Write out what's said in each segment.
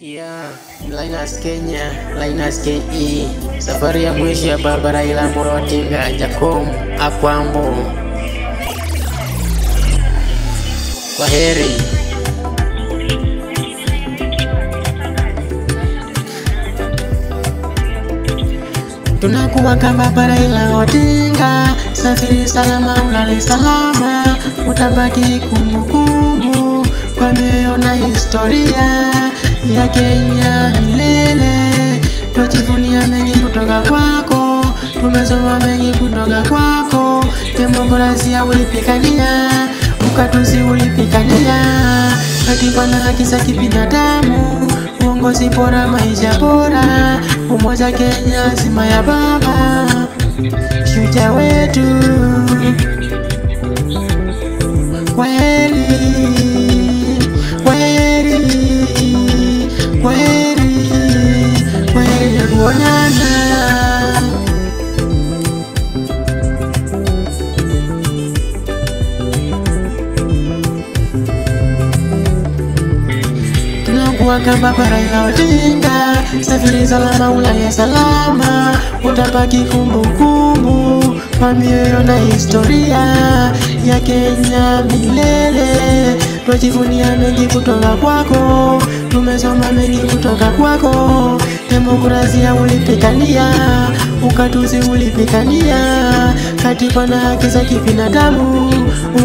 Yeah, Linus Kenya, Linus KE. Safari ya mwisho ya barabara ila Morotinga, Jakom, Akwambo. Kwaheri. Tunakuwa kama barabara ila Odinga, safiri salama ulale salama, utabaki kumbukumbu kwa mioyo na historia ya Kenya milele. Tujivunia mengi kutoka kwako, tumesoma mengi kutoka kwako. Demokrasia ulipigania, ukatuzi ulipigania, katiba na haki za kibinadamu, uongozi bora, maisha bora, umoja Kenya nzima ya baba, shujaa wetu. Kwaheri, kwaheri, kwaheri, kwaheri ya kuonana. Tunakuwa kama barabara ya Odinga, safiri salama ulale salama, utabaki kumbukumbu kwa mioyo na historia ya Kenya milele. Tujivunia mengi kutoka kwako, tumesoma mengi kutoka kwako. Demokrasia ulipigania, ukatuzi ulipigania, katiba na haki za kibinadamu,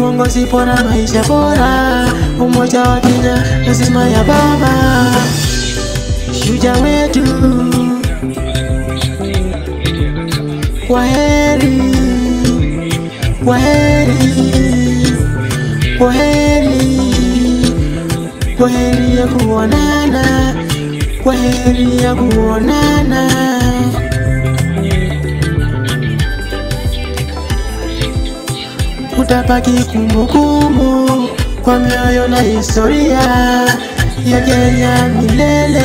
uongozi bora, maisha bora, umoja wa Kenya nzima ya baba, shujaa wetu. Kwaheri, kwaheri, kwaheri, kwaheri ya kuonana, kwaheri ya kuonana. Utabaki kumbukumbu kwa mioyo na historia ya Kenya milele.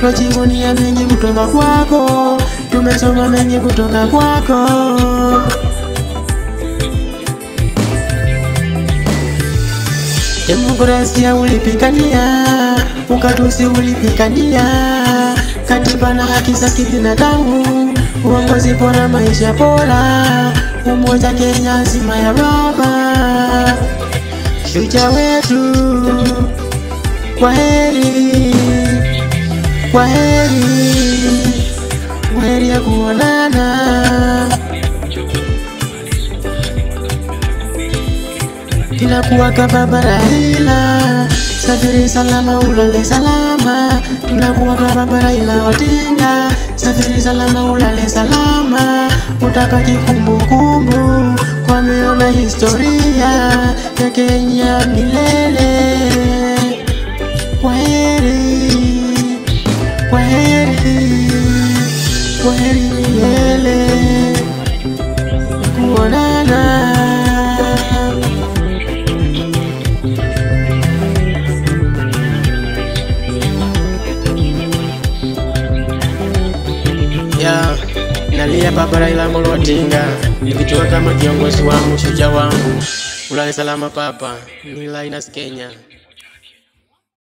Tujivunia mengi kutoka kwako, tumesoma mengi kutoka kwako. Demokrasia ulipigania, ukatuzi ulipigania, katiba na haki za kibinadamu, uongozi bora, maisha bora, umoja Kenya nzima ya baba, shujaa wetu. Kwaheri, kwaheri, kwaheri ya kuonana. Tunakuwa kama barabara ila, safiri salama ulale salama. Tunakuwa kama barabara ila Odinga, safiri salama ulale salama, utabaki kumbukumbu kwa mioyo na historia ya Kenya milele. Kwaheri, kwaheri, kwaheri milele, kuonana. Yeah, nalia barabara ila Morotinga, nikitoka kama kiongozi wangu, shujaa wangu. Ulale salama papa, ni Linus Kenya.